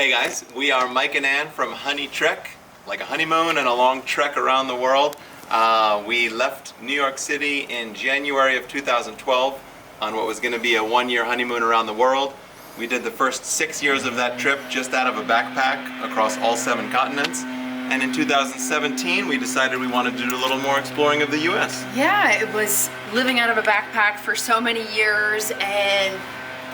Hey guys, we are Mike and Ann from HoneyTrek, like a honeymoon and a long trek around the world. We left New York City in January of 2012 on what was going to be a one-year honeymoon around the world. We did the first 6 years of that trip just out of a backpack across all 7 continents. And in 2017, we decided we wanted to do a little more exploring of the U.S. Yeah, it was living out of a backpack for so many years, and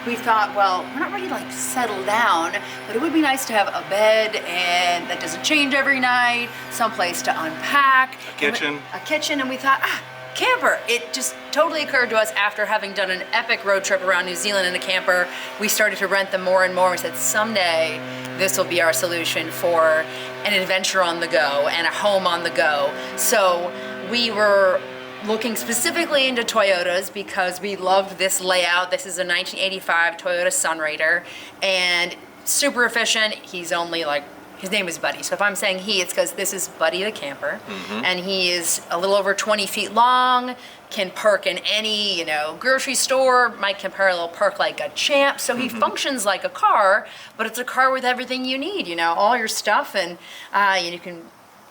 we thought, well, we're not ready to like settle down, but it would be nice to have a bed and that doesn't change every night, someplace to unpack. A kitchen, and we thought, camper. It just totally occurred to us after having done an epic road trip around New Zealand in a camper. We started to rent them more and more. We said, someday this will be our solution for an adventure on the go and a home on the go. So we were looking specifically into Toyotas because we loved this layout. This is a 1985 Toyota Sunrader and super efficient. He's only like, his name is Buddy. So if I'm saying he, it's because this is Buddy the camper. And he is a little over 20 feet long, can park in any, grocery store, might parallel park like a champ. So he functions like a car, but it's a car with everything you need, all your stuff, and you can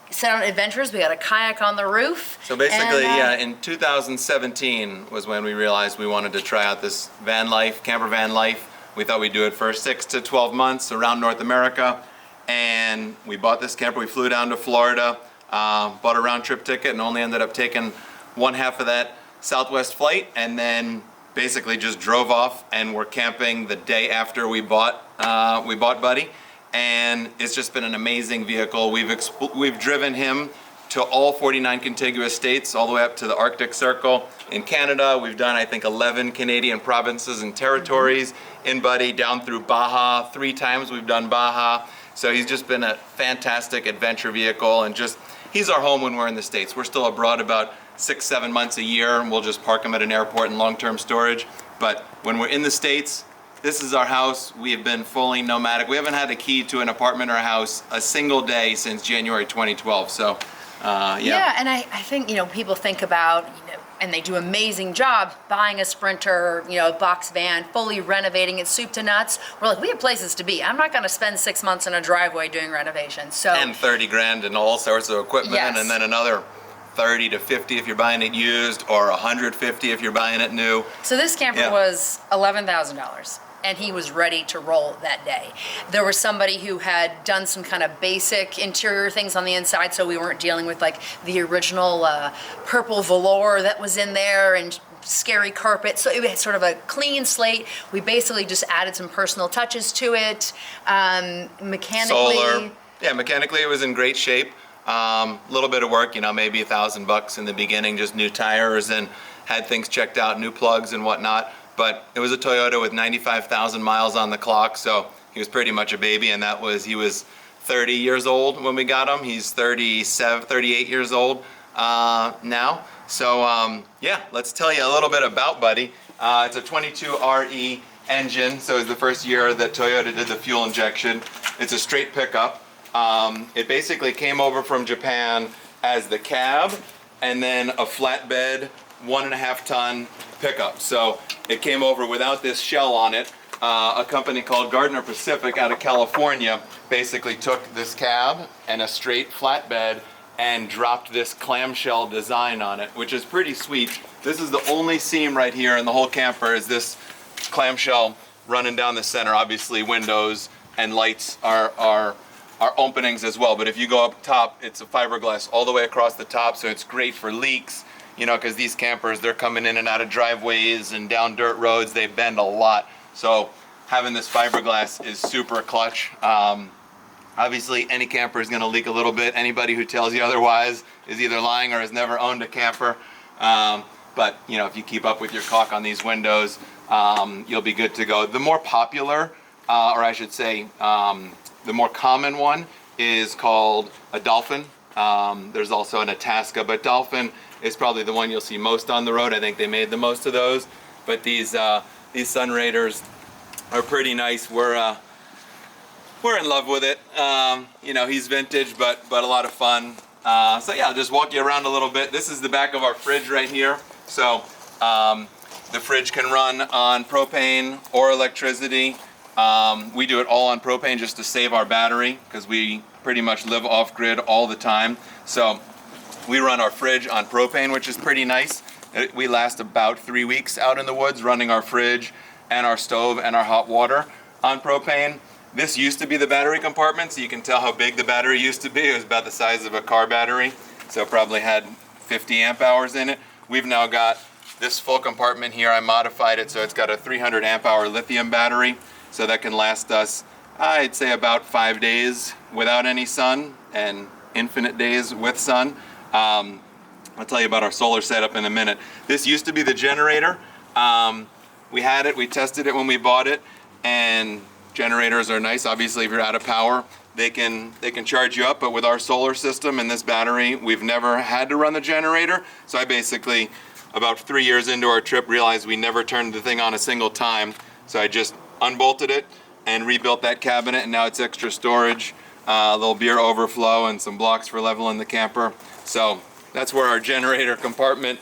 set on adventures. We got a kayak on the roof. So basically, in 2017 was when we realized we wanted to try out this van life, camper van life. We thought we'd do it for 6 to 12 months around North America. And we bought this camper. We flew down to Florida, bought a round trip ticket, and only ended up taking one half of that Southwest flight, and then basically just drove off and we're camping the day after we bought Buddy. And it's just been an amazing vehicle. We've driven him to all 49 contiguous states, all the way up to the Arctic Circle. In Canada, we've done, I think, 11 Canadian provinces and territories in Buddy, down through Baja. 3 times we've done Baja. So he's just been a fantastic adventure vehicle, and he's our home when we're in the States. We're still abroad about 6-7 months a year, and we'll just park him at an airport in long-term storage. But when we're in the States, this is our house. We have been fully nomadic. We haven't had a key to an apartment or a house a single day since January 2012. So, yeah, and I think, people think about, and they do amazing jobs buying a Sprinter, a box van, fully renovating it soup to nuts. We're like, we have places to be. I'm not going to spend 6 months in a driveway doing renovations. So, and 30 grand and all sorts of equipment, yes. And then another 30 to 50 if you're buying it used, or 150 if you're buying it new. So this camper was $11,000. And he was ready to roll that day. There was somebody who had done some kind of basic interior things on the inside, so we weren't dealing with like the original purple velour that was in there and scary carpet. So it was sort of a clean slate. We basically just added some personal touches to it. Mechanically, solar. Yeah, mechanically it was in great shape. Little bit of work, maybe $1,000 in the beginning, just new tires, and had things checked out, new plugs and whatnot. But it was a Toyota with 95,000 miles on the clock, so he was pretty much a baby, and he was 30 years old when we got him. He's 38 years old now. So yeah, let's tell you a little bit about Buddy. It's a 22 RE engine, so it's the first year that Toyota did the fuel injection. It's a straight pickup. It basically came over from Japan as the cab, and then a flatbed 1.5 ton pickup. So it came over without this shell on it. A company called Gardner Pacific out of California basically took this cab and a straight flatbed and dropped this clamshell design on it, which is pretty sweet. This is the only seam right here in the whole camper, is this clamshell running down the center. Obviously windows and lights are openings as well, but if you go up top, it's a fiberglass all the way across the top, so it's great for leaks. Because these campers, they're coming in and out of driveways and down dirt roads. They bend a lot. So having this fiberglass is super clutch. Obviously, any camper is going to leak a little bit. Anybody who tells you otherwise is either lying or has never owned a camper. But, if you keep up with your caulk on these windows, you'll be good to go. The more popular, or I should say, the more common one is called a Dolphin. There's also an Itasca, but Dolphin is probably the one you'll see most on the road. I think they made the most of those. But these Sunraders are pretty nice. We're in love with it. He's vintage, but a lot of fun. So yeah, I'll just walk you around a little bit. This is the back of our fridge right here. So the fridge can run on propane or electricity. We do it all on propane just to save our battery because we pretty much live off-grid all the time. So we run our fridge on propane, which is pretty nice. We last about 3 weeks out in the woods running our fridge and our stove and our hot water on propane. This used to be the battery compartment, so you can tell how big the battery used to be. It was about the size of a car battery, so it probably had 50 amp hours in it. We've now got this full compartment here. I modified it so it's got a 300 amp hour lithium battery, so that can last us, I'd say, about 5 days without any sun and infinite days with sun. I'll tell you about our solar setup in a minute. This used to be the generator. We had it, we tested it when we bought it, and generators are nice. Obviously, if you're out of power, they can charge you up, but with our solar system and this battery, we've never had to run the generator. So I basically, about 3 years into our trip, realized we never turned the thing on a single time. So I just unbolted it and rebuilt that cabinet, and now it's extra storage, a little beer overflow, and some blocks for leveling the camper. So that's where our generator compartment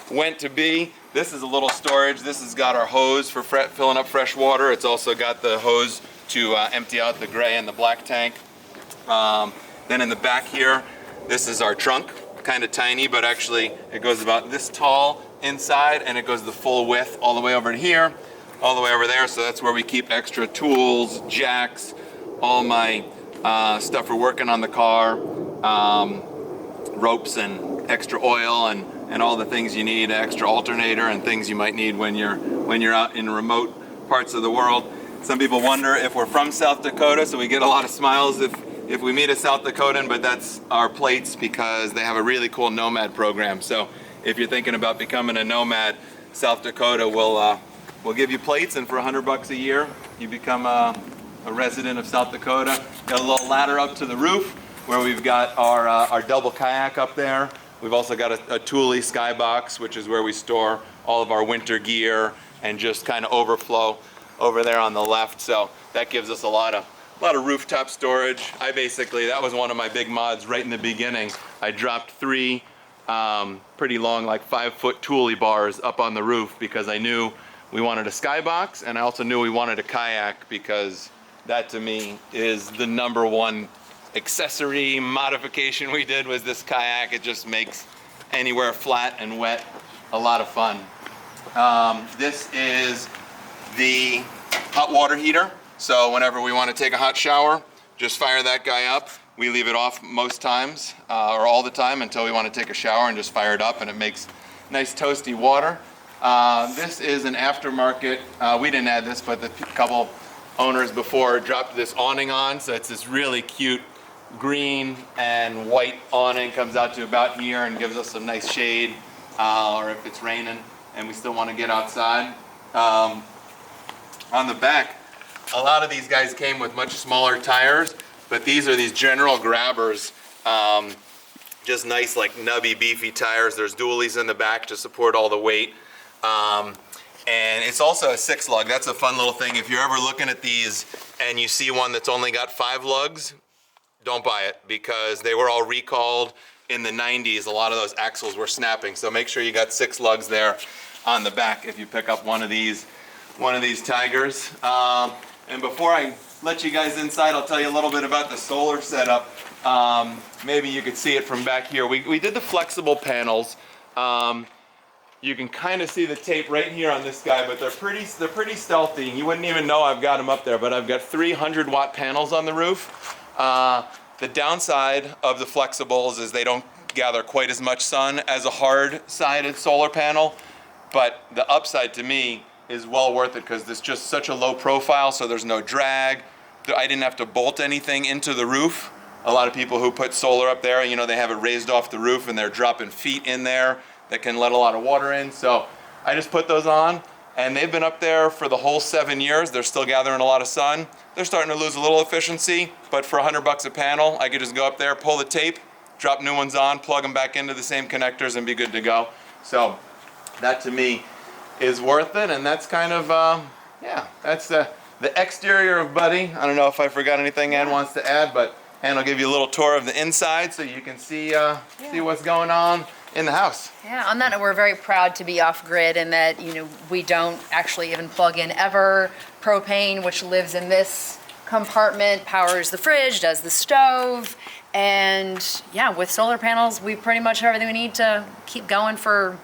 went to be. This is a little storage. This has got our hose for filling up fresh water. It's also got the hose to empty out the gray and the black tank. Then in the back here, this is our trunk. Kind of tiny, but actually it goes about this tall inside, and it goes the full width all the way over to here, all the way over there. So that's where we keep extra tools, jacks, all my stuff for working on the car, ropes and extra oil and all the things you need, extra alternator and things you might need when you're out in remote parts of the world. Some people wonder if we're from South Dakota, so we get a lot of smiles if we meet a South Dakotan, but that's our plates because they have a really cool nomad program. So if you're thinking about becoming a nomad, South Dakota will give you plates, and for $100 a year, you become a resident of South Dakota. Got a little ladder up to the roof where we've got our double kayak up there. We've also got a Thule skybox, which is where we store all of our winter gear and just kind of overflow over there on the left. So that gives us a lot of rooftop storage. That was one of my big mods right in the beginning. I dropped 3 pretty long, like 5-foot Thule bars up on the roof because I knew we wanted a skybox, and I also knew we wanted a kayak because that to me is the #1 accessory modification we did was this kayak. It just makes anywhere flat and wet a lot of fun. This is the hot water heater. So whenever we want to take a hot shower, just fire that guy up. We leave it off most times, or all the time, until we want to take a shower and just fire it up, and it makes nice toasty water. This is an aftermarket. We didn't add this, but the couple owners before dropped this awning on. So it's this really cute green and white awning, comes out to about here and gives us some nice shade, or if it's raining and we still want to get outside. On the back, a lot of these guys came with much smaller tires, but these are these general grabbers, just nice, like nubby, beefy tires. There's dualies in the back to support all the weight. And it's also a 6 lug. That's a fun little thing. If you're ever looking at these and you see one that's only got 5 lugs, don't buy it, because they were all recalled in the 90s. A lot of those axles were snapping. So make sure you got 6 lugs there on the back if you pick up one of these tigers. And before I let you guys inside, I'll tell you a little bit about the solar setup. Maybe you could see it from back here. We did the flexible panels. You can kind of see the tape right here on this guy, but they're pretty stealthy. You wouldn't even know I've got them up there, but I've got 300 watt panels on the roof. The downside of the flexibles is they don't gather quite as much sun as a hard-sided solar panel, but the upside to me is well worth it because it's just such a low profile, so there's no drag. I didn't have to bolt anything into the roof. A lot of people who put solar up there, you know, they have it raised off the roof and they're dropping feet in there that can let a lot of water in. So I just put those on, and they've been up there for the whole 7 years. They're still gathering a lot of sun. They're starting to lose a little efficiency, but for $100 a panel, I could just go up there, pull the tape, drop new ones on, plug them back into the same connectors, and be good to go. So that to me is worth it, and that's kind of, that's the exterior of Buddy. I don't know if I forgot anything Ann wants to add, but Ann will give you a little tour of the inside so you can see what's going on. in the house. Yeah, on that note, we're very proud to be off-grid and that, you know, we don't actually even plug in ever. Propane, which lives in this compartment, powers the fridge, does the stove, and yeah, with solar panels, we pretty much have everything we need to keep going for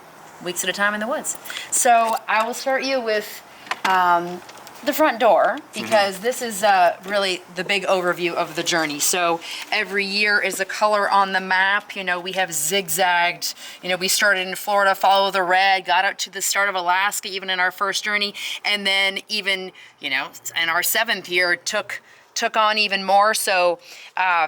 weeks at a time in the woods. So I will start you with the front door, because this is really the big overview of the journey. So every year is a color on the map. You know, we have zigzagged. You know, we started in Florida, follow the red, got out to the start of Alaska, even in our first journey, and then even, you know, in our 7th year, took on even more. So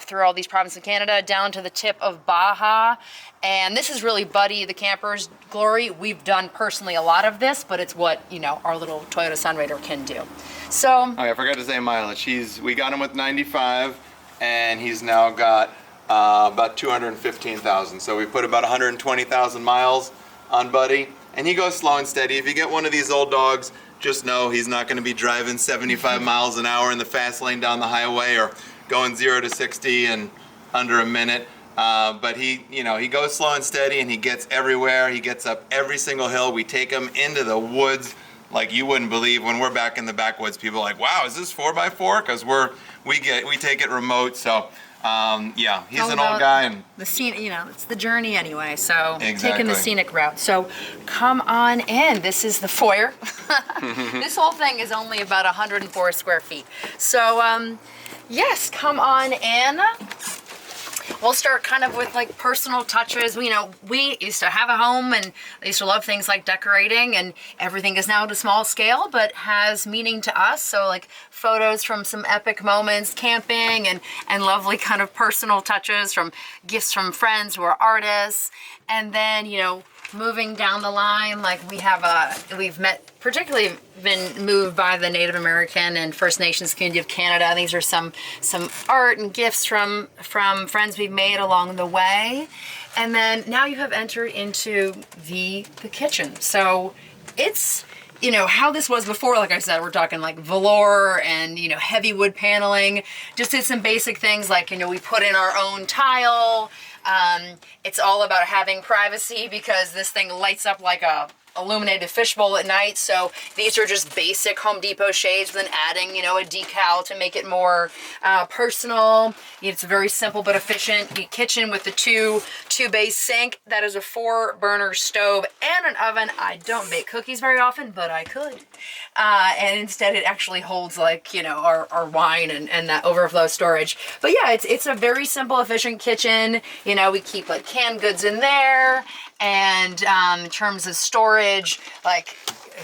through all these provinces in Canada, down to the tip of Baja. And this is really Buddy the camper's glory. We've done personally a lot of this, but it's what, you know, our little Toyota Sunrader can do. So. Oh, I forgot to say mileage. We got him with 95, and he's now got about 215,000. So we put about 120,000 miles on Buddy, and he goes slow and steady. If you get one of these old dogs, just know he's not going to be driving 75 miles an hour in the fast lane down the highway or going 0 to 60 in under a minute. But he, you know, he goes slow and steady, and he gets everywhere. He gets up every single hill. We take him into the woods like you wouldn't believe. When we're back in the backwoods, people are like, wow, is this 4x4? Because we take it remote. So yeah, he's an old guy, and the scene, you know, it's the journey anyway. So exactly. Taking the scenic route. So come on in. This is the foyer. This whole thing is only about 104 square feet. So yes, come on in. We'll start kind of with like personal touches. You know, we used to have a home and I used to love things like decorating, and everything is now at a small scale but has meaning to us. So like photos from some epic moments, camping, and lovely kind of personal touches from gifts from friends who are artists. And then, you know, moving down the line, like we've particularly been moved by the Native American and First Nations community of Canada. These are some art and gifts from friends we've made along the way. And then now you have entered into the kitchen. So it's, you know, how this was before, like I said, we're talking like velour and, you know, heavy wood paneling. Just did some basic things like, you know, we put in our own tile. It's all about having privacy because this thing lights up like a illuminated fishbowl at night. So these are just basic Home Depot shades, then adding, you know, a decal to make it more personal. It's a very simple but efficient kitchen with the two bay sink. That is a 4-burner stove and an oven. I don't bake cookies very often, but I could. And instead it actually holds like, you know, our wine and that overflow storage. But yeah, it's a very simple, efficient kitchen. You know, we keep like canned goods in there. And in terms of storage, like,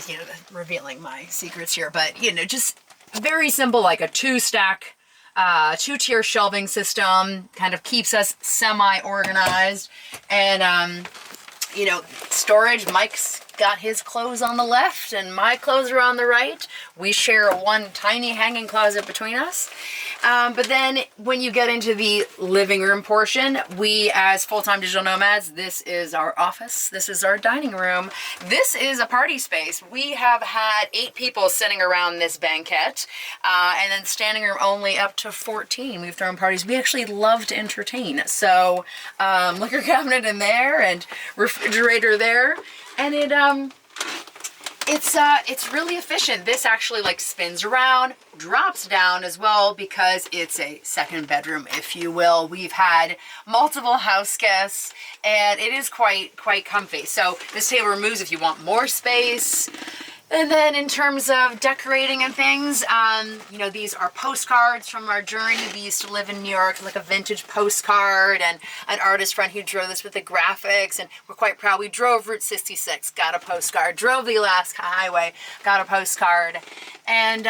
you know, revealing my secrets here, but, you know, just very simple, like a 2-stack, 2-tier shelving system, kind of keeps us semi-organized. And, you know, storage, Mike's got his clothes on the left and my clothes are on the right. We share one tiny hanging closet between us. But then when you get into the living room portion, we as full-time digital nomads, this is our office. This is our dining room. This is a party space. We have had 8 people sitting around this banquette, and then standing room only up to 14. We've thrown parties. We actually love to entertain. So liquor cabinet in there and refrigerator there. And it's really efficient. This actually like spins around, drops down as well because it's a second bedroom, if you will. We've had multiple house guests and it is quite comfy. So this table removes if you want more space. And then in terms of decorating and things, you know, these are postcards from our journey. We used to live in New York, like a vintage postcard, and an artist friend who drew this with the graphics, and we're quite proud. We drove Route 66, got a postcard, drove the Alaska Highway, got a postcard, and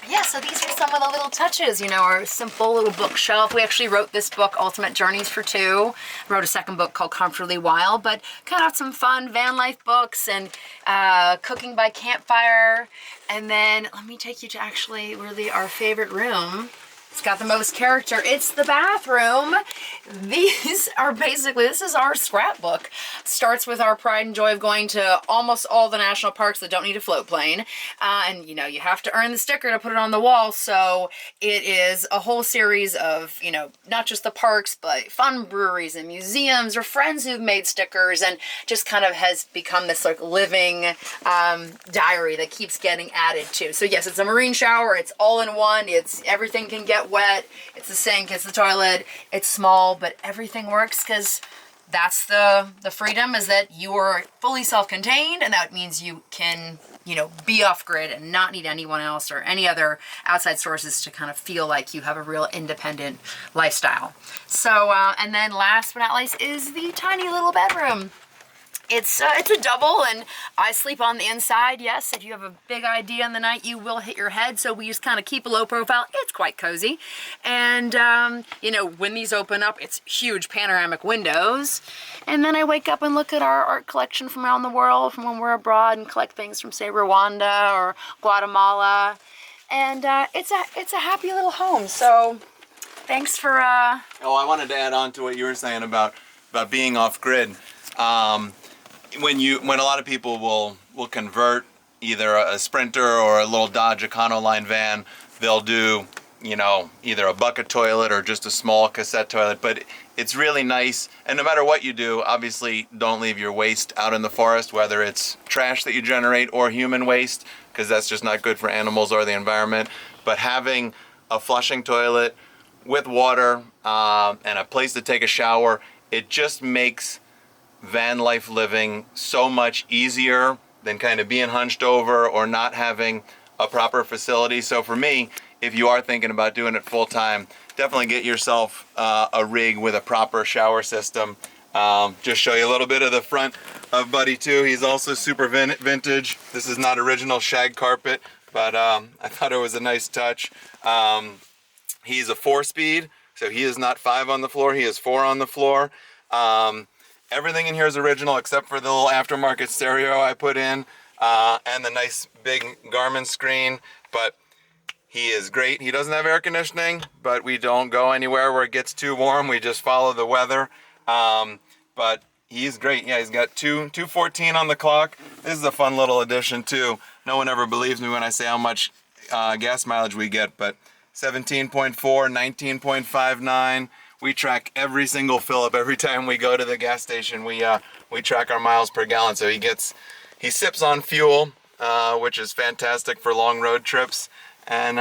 yeah, so these are some of the little touches, you know, our simple little bookshelf. We actually wrote this book, Ultimate Journeys for Two. Wrote a second book called Comfortably Wild, but kind of some fun van life books and cooking by campfire. And then let me take you to actually really our favorite room. It's got the most character. It's the bathroom. These are basically, this is our scrapbook. Starts with our pride and joy of going to almost all the national parks that don't need a float plane. And you know, you have to earn the sticker to put it on the wall. So it is a whole series of, you know, not just the parks, but fun breweries and museums or friends who've made stickers, and just kind of has become this like living diary that keeps getting added to. So yes, it's a marine shower. It's all in one. It's everything can get wet. It's the sink, it's the toilet, it's small, but everything works, because that's the freedom, is that you are fully self-contained, and that means you can, you know, be off grid and not need anyone else or any other outside sources to kind of feel like you have a real independent lifestyle. So, and then last but not least is the tiny little bedroom. It's a double, and I sleep on the inside. Yes, if you have a big idea in the night, you will hit your head. So we just kind of keep a low profile. It's quite cozy. And, you know, when these open up, it's huge panoramic windows. And then I wake up and look at our art collection from around the world, from when we're abroad, and collect things from, say, Rwanda or Guatemala. And it's a happy little home. So thanks for... Oh, I wanted to add on to what you were saying about being off grid. When a lot of people will convert either a Sprinter or a little Dodge Econoline van, they'll do, you know, either a bucket toilet or just a small cassette toilet. But it's really nice, and no matter what you do, obviously don't leave your waste out in the forest, whether it's trash that you generate or human waste, because that's just not good for animals or the environment. But having a flushing toilet with water and a place to take a shower, it just makes van life living so much easier than kind of being hunched over or not having a proper facility. So for me, if you are thinking about doing it full time, definitely get yourself a rig with a proper shower system. Just show you a little bit of the front of Buddy too. He's also super vintage. This is not original shag carpet, but I thought it was a nice touch. He's a 4-speed, so he is not 5 on the floor, he is 4 on the floor. Everything in here is original except for the little aftermarket stereo I put in and the nice big Garmin screen, but he is great. He doesn't have air conditioning, but we don't go anywhere where it gets too warm. We just follow the weather. But he's great. Yeah, he's got 214 on the clock. This is a fun little addition too. No one ever believes me when I say how much gas mileage we get, but 17.4, 19.59. We track every single fill up. Every time we go to the gas station, we track our miles per gallon. So he sips on fuel, which is fantastic for long road trips. And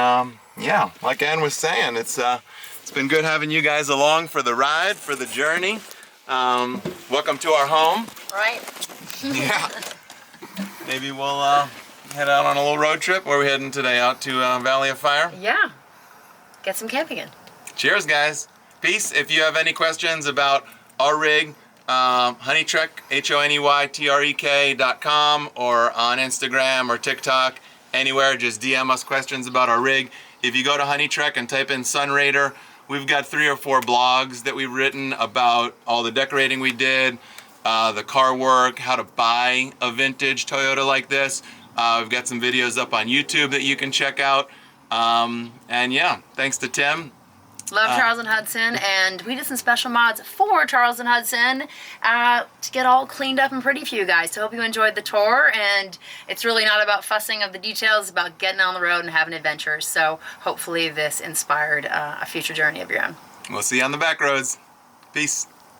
yeah, like Ann was saying, it's been good having you guys along for the ride, for the journey. Welcome to our home. Right. Yeah. Maybe we'll head out on a little road trip. Where are we heading today? Out to Valley of Fire? Yeah. Get some camping in. Cheers, guys. Peace. If you have any questions about our rig, HoneyTrek, HoneyTrek.com, or on Instagram or TikTok, anywhere, just DM us questions about our rig. If you go to HoneyTrek and type in Sunrader, we've got 3 or 4 blogs that we've written about all the decorating we did, the car work, how to buy a vintage Toyota like this. We've got some videos up on YouTube that you can check out. And yeah, thanks to Tim. Love Charles and Hudson, and we did some special mods for Charles and Hudson to get all cleaned up and pretty for you guys. So I hope you enjoyed the tour, and it's really not about fussing of the details, it's about getting on the road and having adventures. So hopefully this inspired a future journey of your own. We'll see you on the back roads. Peace.